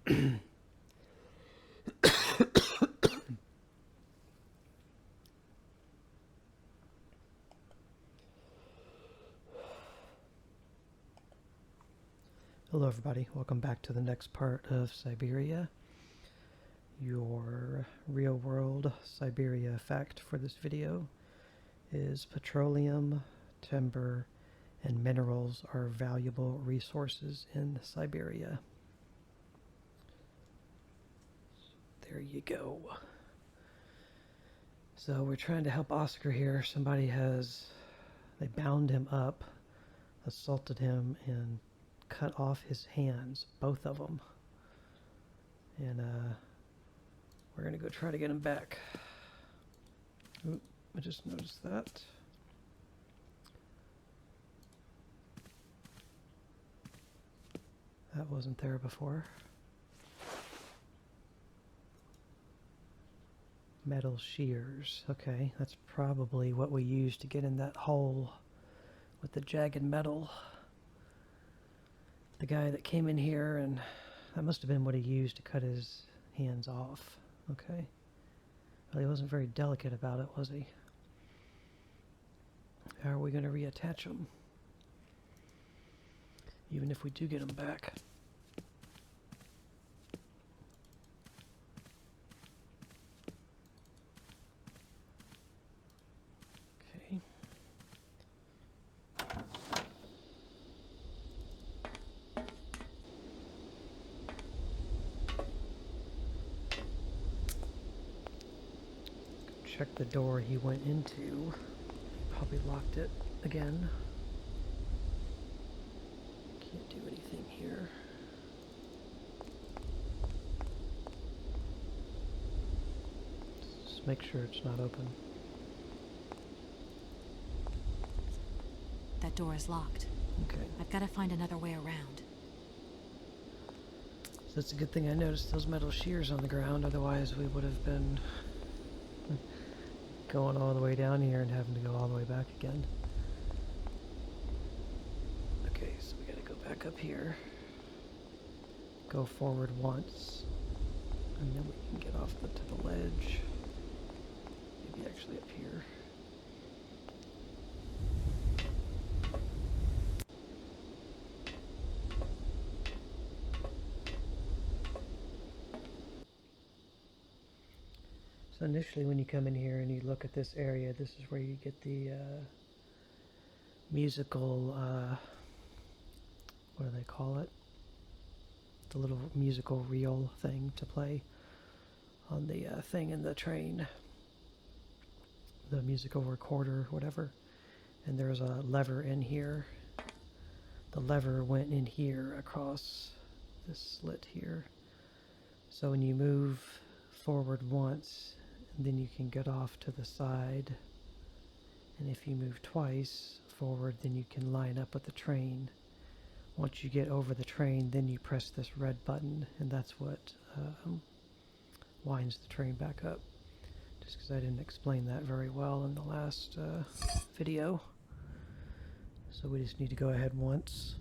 Hello everybody, welcome back to the next part of Syberia. Your real-world Syberia fact for this video is petroleum, timber, and minerals are valuable resources in Syberia. There you go. So we're trying to help Oscar here. They bound him up, assaulted him, and cut off his hands, both of them. And we're gonna go try to get him back. Oop, I just noticed that. That wasn't there before. Metal shears. Okay, that's probably what we used to get in that hole with the jagged metal. The guy that came in here, and that must have been what he used to cut his hands off. Okay. Well, he wasn't very delicate about it, was he? How are we going to reattach him? Even if we do get him back. Okay. Check the door he went into. Probably locked it again. Can't do anything here. Just make sure it's not open. That door is locked. Okay. I've got to find another way around. So it's a good thing I noticed those metal shears on the ground, otherwise we would have been going all the way down here and having to go all the way back again. Okay, so we gotta go back up here. Go forward once. And then we can get off to the ledge. Maybe actually up here. So initially when you come in here and you look at this area, this is where you get the musical, what do they call it? The little musical reel thing to play on the thing in the train. The musical recorder, whatever. And there's a lever in here. The lever went in here across this slit here. So when you move forward once, then you can get off to the side, and if you move twice forward, then you can line up with the train. Once you get over the train, then you press this red button, and that's what winds the train back up. Just because I didn't explain that very well in the last video. So we just need to go ahead once.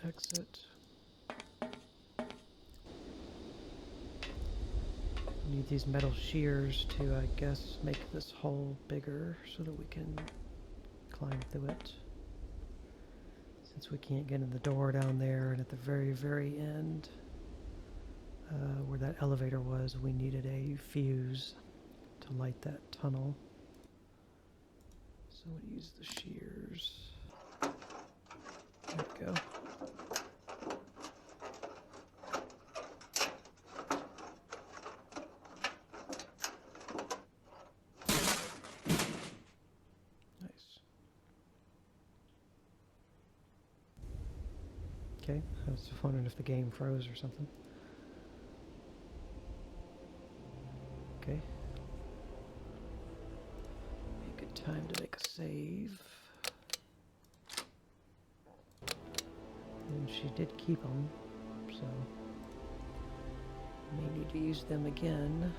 Exit. Need these metal shears to, I guess, make this hole bigger so that we can climb through it. Since we can't get in the door down there, and at the very, very end, where that elevator was, we needed a fuse to light that tunnel. So we'll use the shears. There we go. Okay, I was just wondering if the game froze or something. Okay. Be a good time to make a save. And she did keep them, so May need to use them again.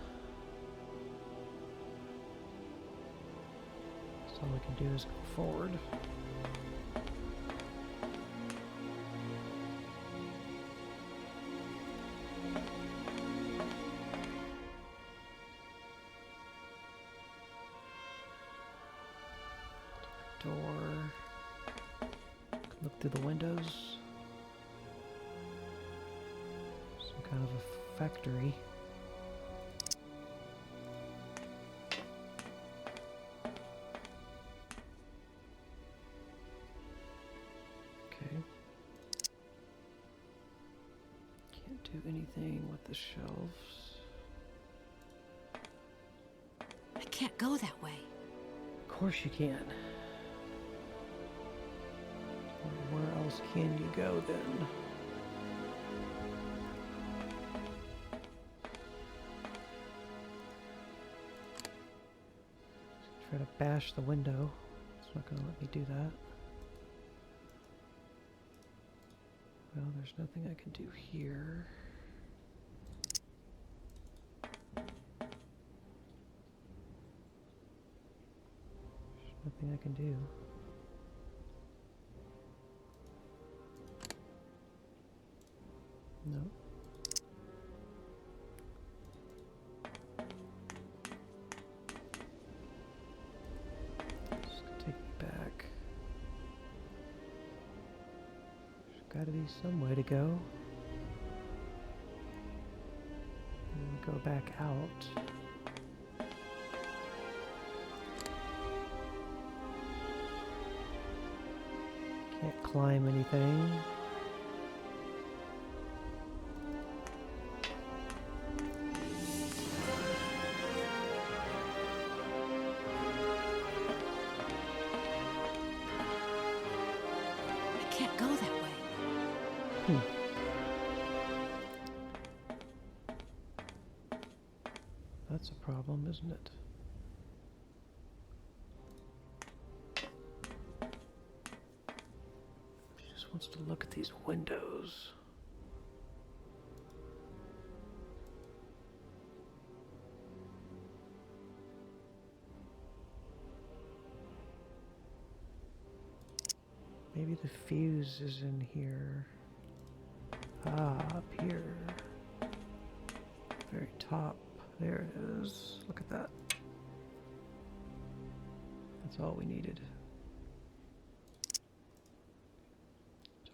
So all we can do is go forward. Door. Look through the windows. Some kind of a factory. Okay. Can't do anything with the shelves. I can't go that way. Of course you can. Where else can you go then? Try to bash the window. It's not going to let me do that. Well, there's nothing I can do here. There's nothing I can do. No. It's gonna take me back. There's gotta be some way to go. And go back out. Can't climb anything. Can't go that way. That's a problem, isn't it? She just wants to look at these windows. Maybe the fuse is in here. Ah, up here. Very top. There it is. Look at that. That's all we needed.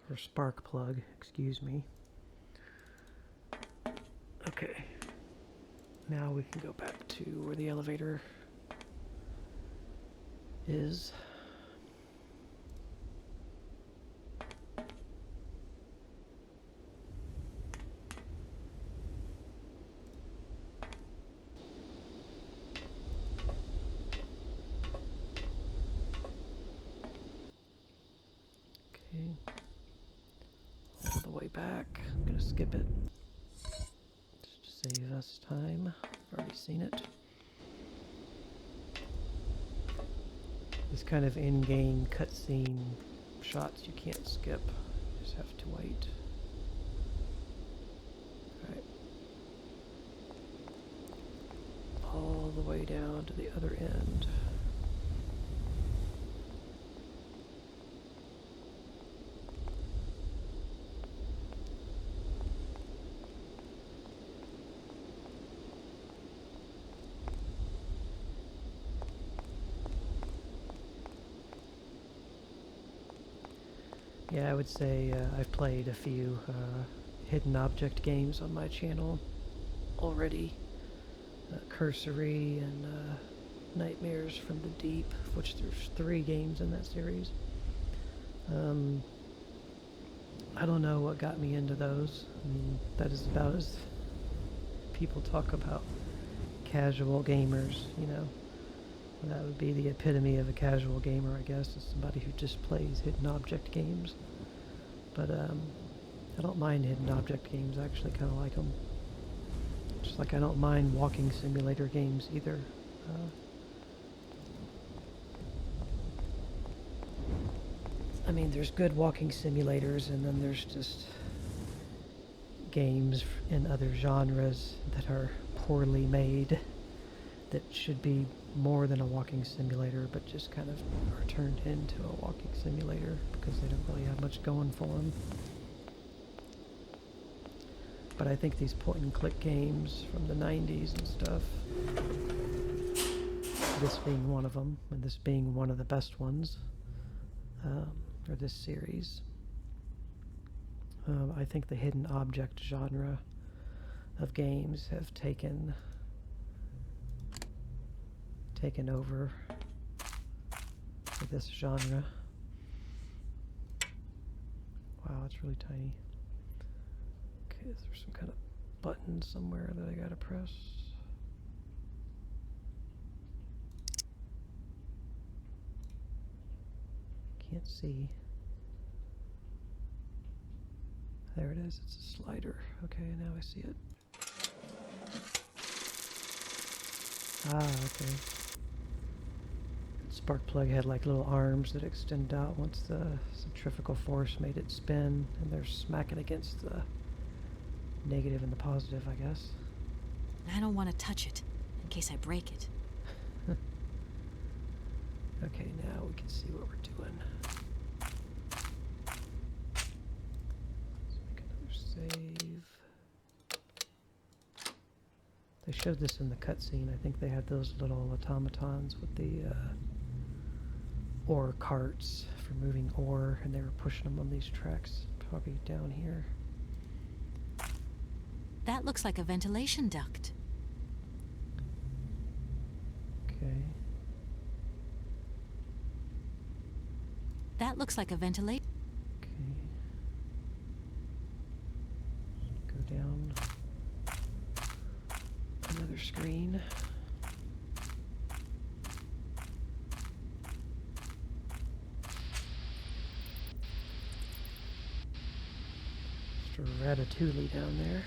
Or spark plug, excuse me. Okay. Now we can go back to where the elevator is. Okay. All the way back. I'm gonna skip it. Just to save us time. I've already seen it. This kind of in-game cutscene shots you can't skip. You just have to wait. Alright. All the way down to the other end. Yeah, I would say I've played a few hidden object games on my channel already. Cursory and Nightmares from the Deep, of which there's 3 games in that series. I don't know what got me into those. I mean, that is about as people talk about casual gamers, you know. That would be the epitome of a casual gamer, I guess, is somebody who just plays hidden object games. But I don't mind hidden object games. I actually kind of like them. Just like I don't mind walking simulator games either. I mean, there's good walking simulators, and then there's just games in other genres that are poorly made, that should be more than a walking simulator, but just kind of are turned into a walking simulator because they don't really have much going for them. But I think these point-and-click games from the 90s and stuff, this being one of them, and this being one of the best ones, or this series, I think the hidden object genre of games have taken over for this genre. Wow, it's really tiny. Okay, is there some kind of button somewhere that I gotta press? Can't see. There it is, it's a slider. Okay, now I see it. Ah, okay. Spark plug had like little arms that extend out once the centrifugal force made it spin, and they're smacking against the negative and the positive, I guess. I don't want to touch it, in case I break it. Okay, now we can see what we're doing. Let's make another save. They showed this in the cutscene. I think they had those little automatons with the ore carts for moving ore, and they were pushing them on these tracks, probably down here. That looks like a ventilation duct. Okay. That looks like a ventilation. Okay. Go down. Another screen. Mr. Ratatouille down there.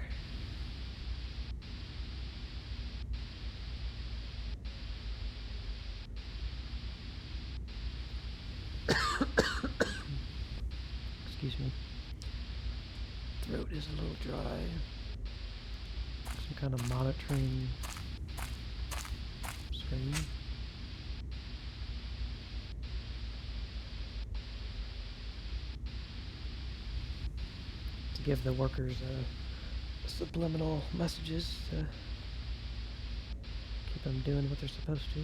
Excuse me. Throat is a little dry. Some kind of monitoring screen. To give the workers subliminal messages to keep them doing what they're supposed to.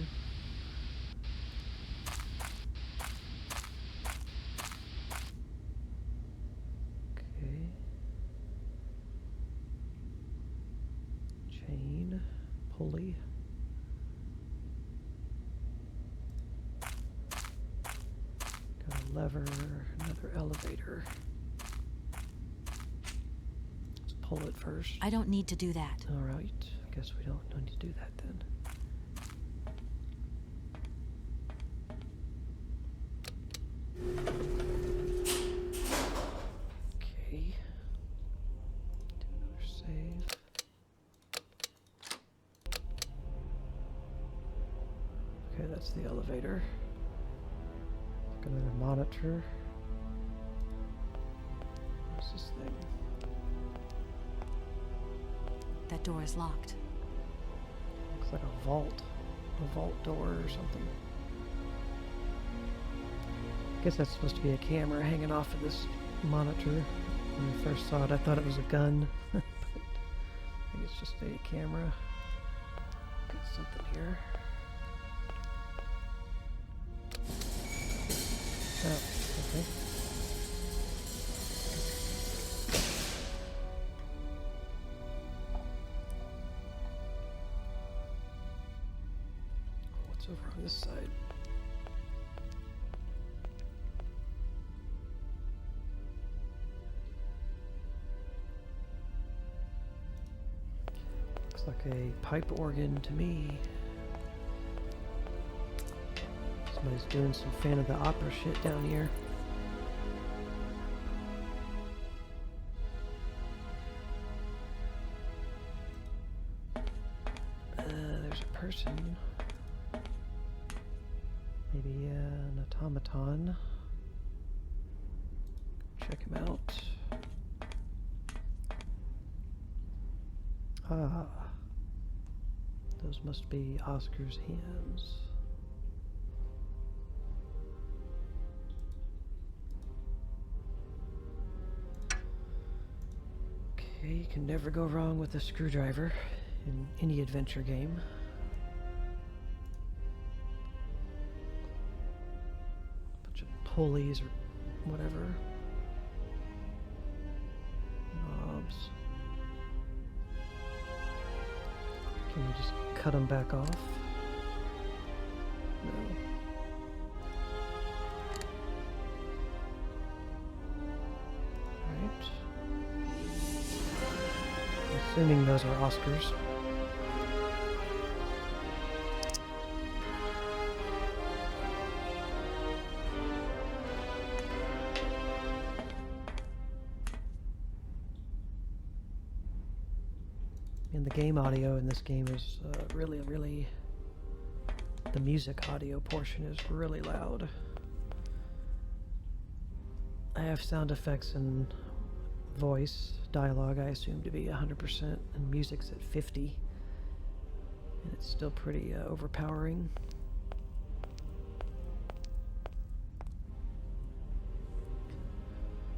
Okay. Chain, pulley. Got a lever, another elevator. Let's pull it first. I don't need to do that. All right. I guess we don't need to do that then. Okay. Do another save. Okay, that's the elevator. Got another monitor. What's this thing? That door is locked. Looks like a vault door or something. I guess that's supposed to be a camera hanging off of this monitor. When I first saw it, I thought it was a gun. But I think it's just a camera. Got something here. Oh, okay. What's over on this side? Looks like a pipe organ to me. Somebody's doing some Fan of the Opera shit down here. There's a person. Maybe an automaton. Check him out. Ah. Those must be Oscar's hands. Okay, you can never go wrong with a screwdriver in any adventure game. Bunch of pulleys or whatever. Knobs. Can you just cut them back off? No. Right. Assuming those are Oscars. And the game audio in this game is really, the music audio portion is really loud. I have sound effects and voice dialogue I assume to be 100%, and music's at 50, and it's still pretty overpowering.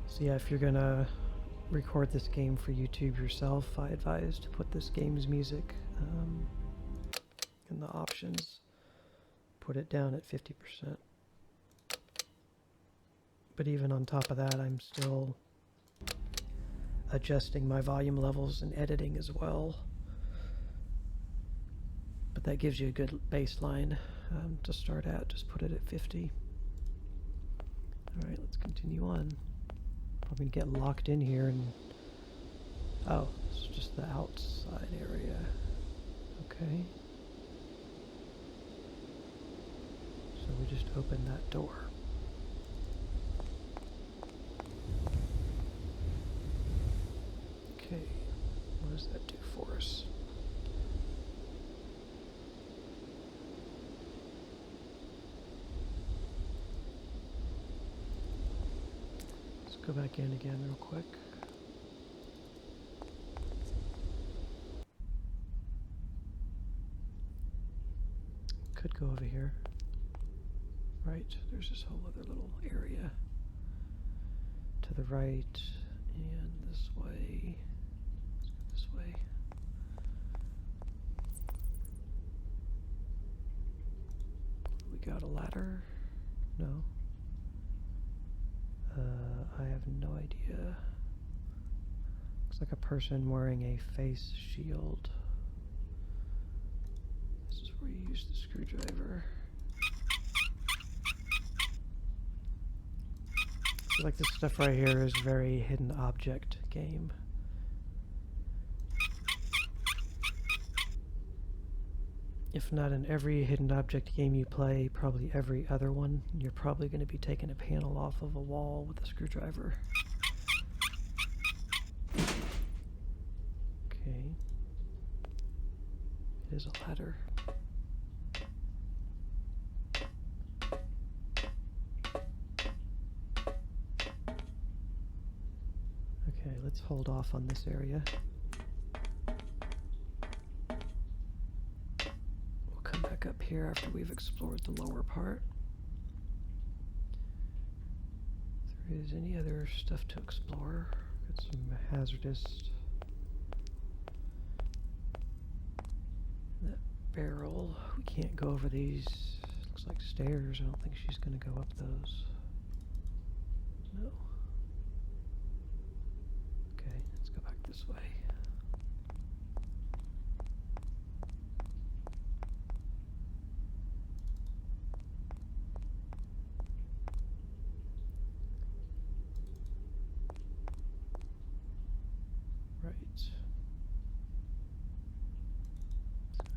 So yeah, if you're gonna record this game for YouTube yourself, I advise to put this game's music in the options. Put it down at 50%. But even on top of that, I'm still adjusting my volume levels and editing as well. But that gives you a good baseline to start at. Just put it at 50. Alright, let's continue on. Probably get locked in here and... Oh, it's just the outside area. Okay. So we just opened that door. Okay, what does that do for us? Let's go back in again real quick. Could go over here. Right, there's this whole other little area to the right and this way. Let's go this way. We got a ladder? No. I have no idea. Looks like a person wearing a face shield. This is where you use the screwdriver. I feel like this stuff right here is very hidden object game. If not in every hidden object game you play, probably every other one, you're probably going to be taking a panel off of a wall with a screwdriver. Okay. It is a ladder. Okay, let's hold off on this area. Back up here after we've explored the lower part. If there is any other stuff to explore, got some hazardous. That barrel, we can't go over these. Looks like stairs. I don't think she's going to go up those. No. Okay, let's go back this way.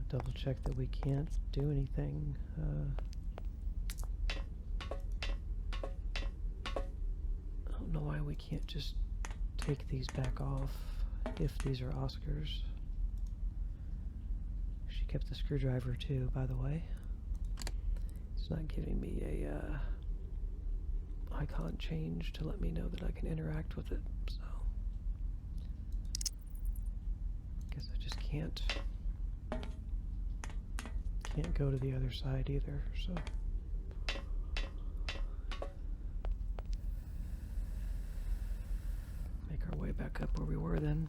Double check that we can't do anything. I don't know why we can't just take these back off if these are Oscars. She kept the screwdriver too, by the way. It's not giving me a icon change to let me know that I can interact with it, so guess I just can't go to the other side either, so make our way back up where we were then.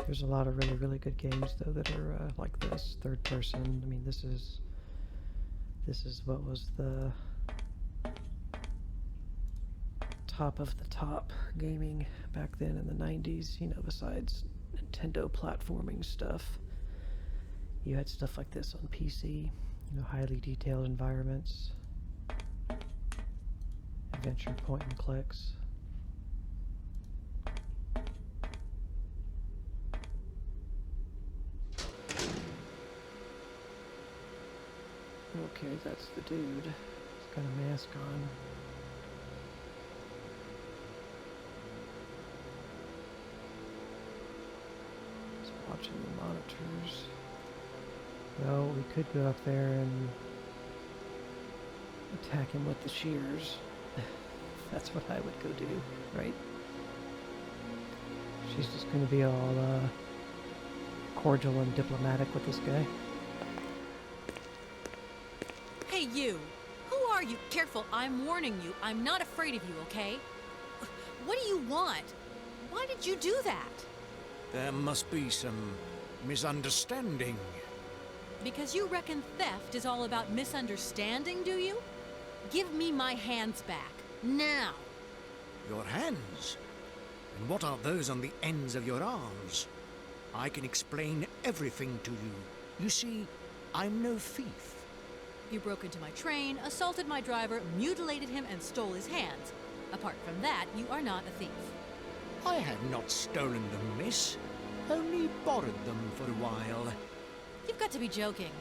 There's a lot of really good games though that are like this, third person. I mean, this is what was the top of the top gaming back then in the 90s, you know, besides Nintendo platforming stuff. You had stuff like this on PC, you know, highly detailed environments, adventure point and clicks. Okay, that's the dude. He's got a mask on. He's watching the monitors. Well, we could go up there and attack him with the shears. That's what I would go do, right? She's just going to be all cordial and diplomatic with this guy. Hey, you! Who are you? Careful, I'm warning you. I'm not afraid of you, okay? What do you want? Why did you do that? There must be some misunderstanding. Because you reckon theft is all about misunderstanding, do you? Give me my hands back. Now! Your hands? And what are those on the ends of your arms? I can explain everything to you. You see, I'm no thief. You broke into my train, assaulted my driver, mutilated him, and stole his hands. Apart from that, you are not a thief. I have not stolen them, miss. Only borrowed them for a while. You've got to be joking.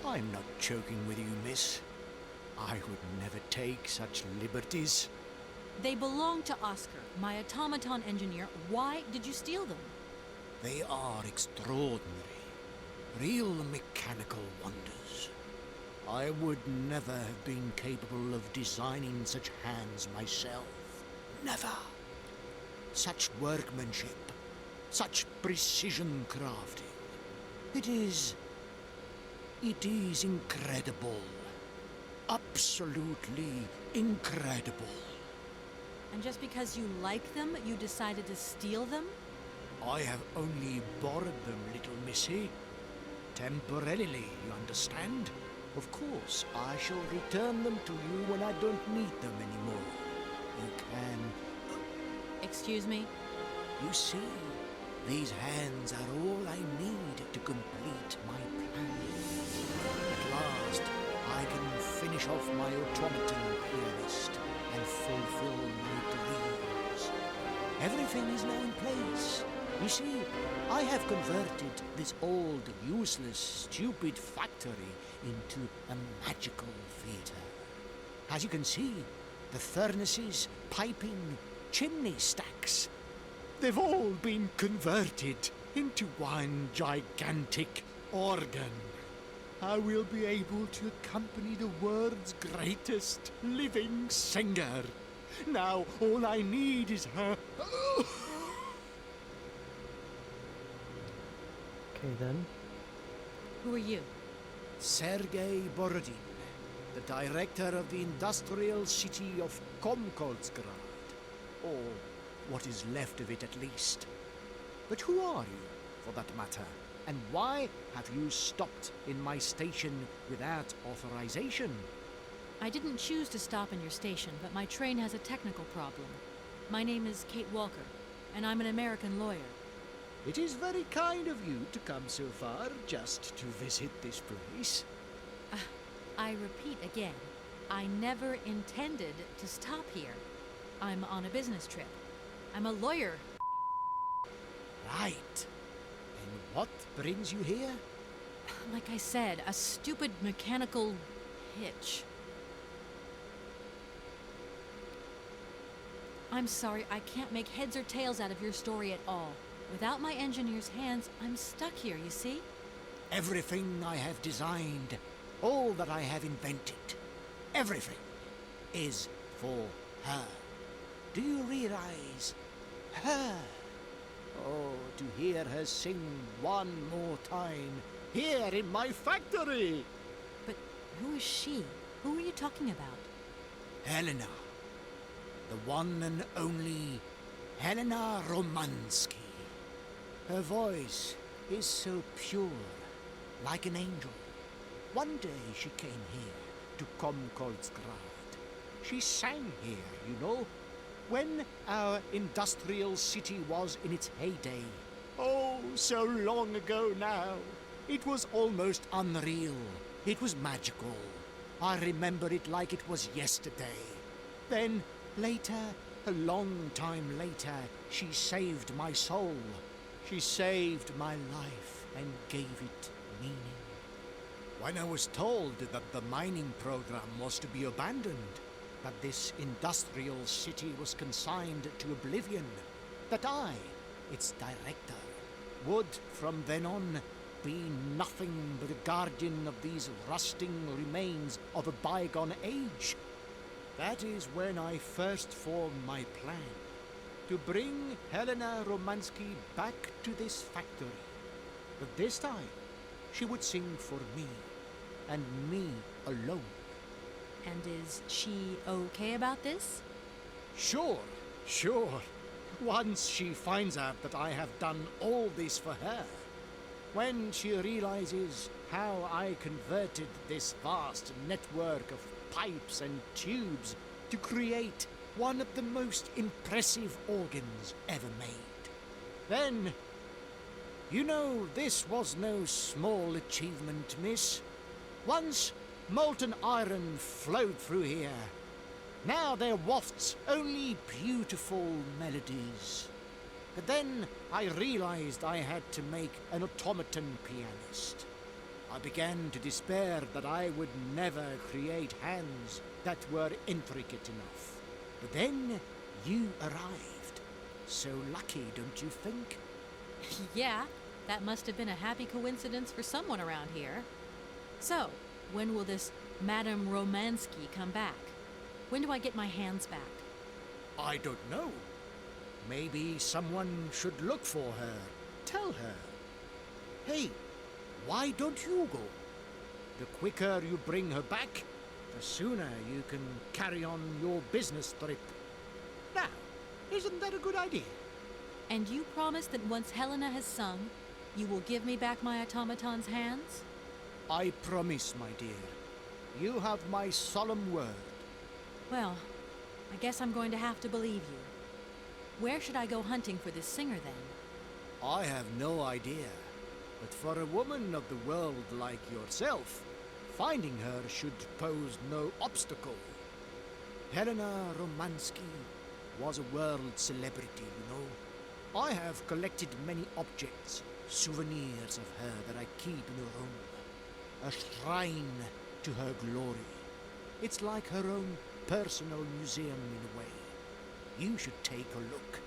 I'm not joking with you, miss. I would never take such liberties. They belong to Oscar, my automaton engineer. Why did you steal them? They are extraordinary. Real mechanical wonders. I would never have been capable of designing such hands myself. Never. Such workmanship. Such precision crafting. It is incredible. Absolutely incredible. And just because you like them, you decided to steal them? I have only borrowed them, little missy. Temporarily, you understand? Of course, I shall return them to you when I don't need them anymore. You can... Excuse me? You see, these hands are all I need to complete my plan. At last, I can finish off my automaton pianist and fulfill my dreams. Everything is now in place. You see, I have converted this old, useless, stupid factory into a magical theatre. As you can see, the furnaces, piping, chimney stacks, they've all been converted into one gigantic organ. I will be able to accompany the world's greatest living singer. Now all I need is her... Okay then. Who are you? Sergei Borodin, the director of the industrial city of Komkolzgrad. Or what is left of it at least. But who are you, for that matter? And why have you stopped in my station without authorization? I didn't choose to stop in your station, but my train has a technical problem. My name is Kate Walker, and I'm an American lawyer. It is very kind of you to come so far just to visit this place. I repeat again, I never intended to stop here. I'm on a business trip. I'm a lawyer. Right. And what brings you here? Like I said, a stupid mechanical hitch. I'm sorry, I can't make heads or tails out of your story at all. Without my engineer's hands, I'm stuck here, you see? Everything I have designed, all that I have invented, everything is for her. Do you realize? Her. Oh, to hear her sing one more time here in my factory. But who is she? Who are you talking about? Helena. The one and only Helena Romansky. Her voice is so pure, like an angel. One day she came here to Komkolsgrad. She sang here, you know, when our industrial city was in its heyday. Oh, so long ago now. It was almost unreal. It was magical. I remember it like it was yesterday. Then, later, a long time later, she saved my soul. She saved my life and gave it meaning. When I was told that the mining program was to be abandoned, that this industrial city was consigned to oblivion, that I, its director, would from then on be nothing but a guardian of these rusting remains of a bygone age, that is when I first formed my plan to bring Helena Romansky back to this factory. But this time, she would sing for me, and me alone. And is she okay about this? Sure. Once she finds out that I have done all this for her, when she realizes how I converted this vast network of pipes and tubes to create one of the most impressive organs ever made, then, you know, this was no small achievement, miss. Once molten iron flowed through here. Now there wafts only beautiful melodies. But then I realized I had to make an automaton pianist. I began to despair that I would never create hands that were intricate enough. But then you arrived. So lucky, don't you think? Yeah, that must have been a happy coincidence for someone around here. So, when will this Madame Romansky come back? When do I get my hands back? I don't know. Maybe someone should look for her. Tell her. Hey, why don't you go? The quicker you bring her back, the sooner you can carry on your business trip. Now, isn't that a good idea? And you promise that once Helena has sung, you will give me back my automaton's hands? I promise, my dear. You have my solemn word. Well, I guess I'm going to have to believe you. Where should I go hunting for this singer, then? I have no idea. But for a woman of the world like yourself, finding her should pose no obstacle. Helena Romansky was a world celebrity, you know. I have collected many objects, souvenirs of her that I keep in a room. A shrine to her glory. It's like her own personal museum in a way. You should take a look.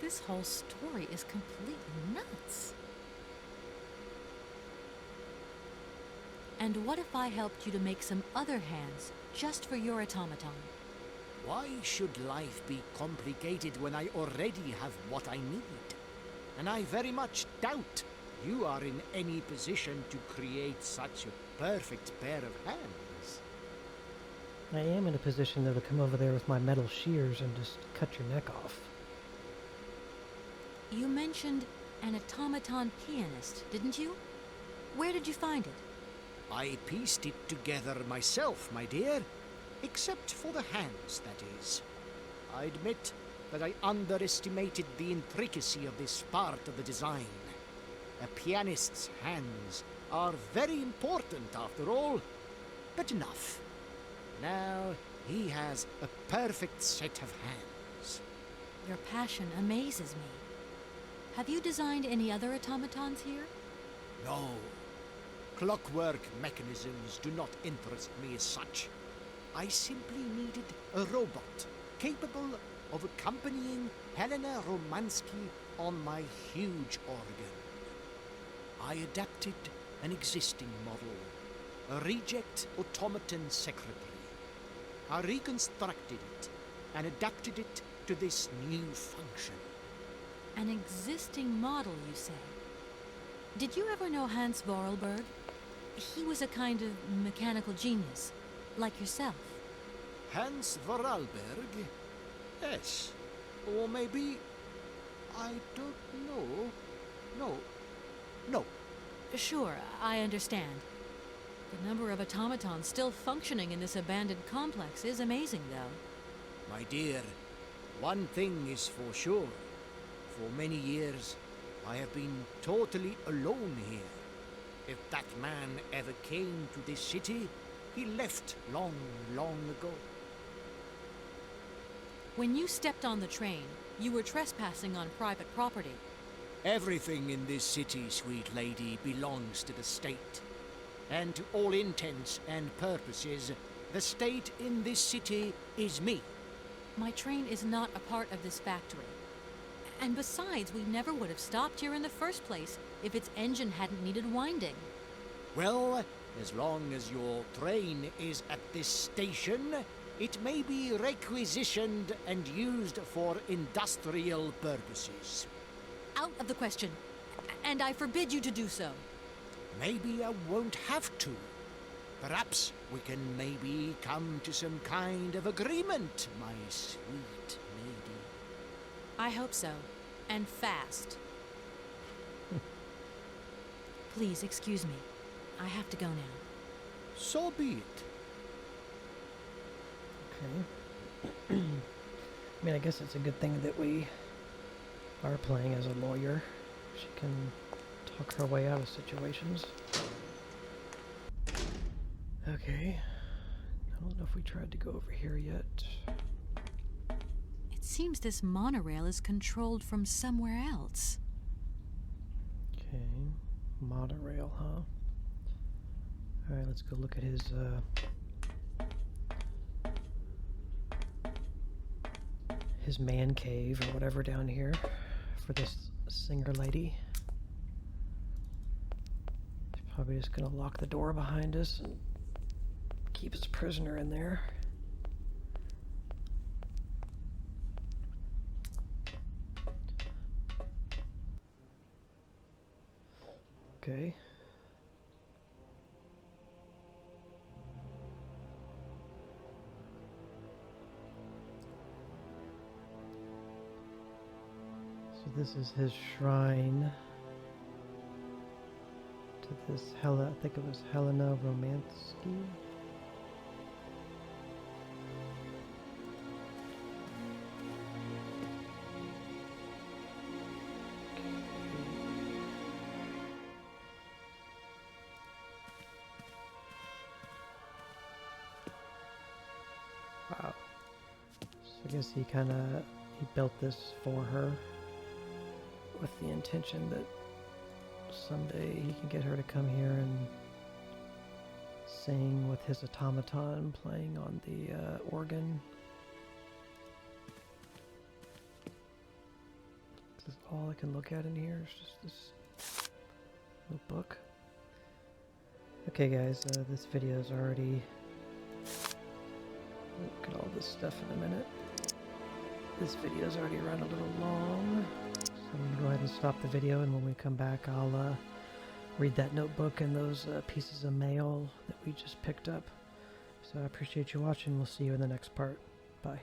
This whole story is completely nuts. And what if I helped you to make some other hands just for your automaton? Why should life be complicated when I already have what I need? And I very much doubt you are in any position to create such a perfect pair of hands. I am in a position, though, to come over there with my metal shears and just cut your neck off. You mentioned an automaton pianist, didn't you? Where did you find it? I pieced it together myself, my dear. Except for the hands, that is. I admit that I underestimated the intricacy of this part of the design. A pianist's hands are very important, after all. But enough. Now he has a perfect set of hands. Your passion amazes me. Have you designed any other automatons here? No. Clockwork mechanisms do not interest me as such. I simply needed a robot capable of accompanying Helena Romansky on my huge organ. I adapted an existing model, a reject automaton secretary. I reconstructed it and adapted it to this new function. An existing model, you say? Did you ever know Hans Vorarlberg? He was a kind of mechanical genius, like yourself. Hans Vorarlberg? Yes. Or maybe... I don't know. No. Sure, I understand. The number of automatons still functioning in this abandoned complex is amazing, though. My dear, one thing is for sure. For many years, I have been totally alone here. If that man ever came to this city, he left long, long ago. When you stepped on the train, you were trespassing on private property. Everything in this city, sweet lady, belongs to the state. And to all intents and purposes, the state in this city is me. My train is not a part of this factory. And besides, we never would have stopped here in the first place if its engine hadn't needed winding. Well, as long as your train is at this station, it may be requisitioned and used for industrial purposes. Out of the question. And I forbid you to do so. Maybe I won't have to. Perhaps we can maybe come to some kind of agreement, my sweet lady. I hope so. And fast. Please, excuse me. I have to go now. So be it. Okay. I mean, I guess it's a good thing that we are playing as a lawyer. She can talk her way out of situations. Okay. I don't know if we tried to go over here yet. It seems this monorail is controlled from somewhere else. Okay. Monorail, huh? Alright, let's go look at his man cave or whatever down here for this singer lady. She's probably just gonna lock the door behind us and keep us prisoner in there. Okay. So this is his shrine to this I think it was Helena Romansky. Wow. So I guess he built this for her with the intention that someday he can get her to come here and sing with his automaton playing on the organ. This is all I can look at in here. It's just this little book. Okay guys, this video is already... Look at all this stuff in a minute. This video's already run a little long, so I'm going to go ahead and stop the video, and when we come back I'll read that notebook and those pieces of mail that we just picked up. So I appreciate you watching. We'll see you in the next part. Bye.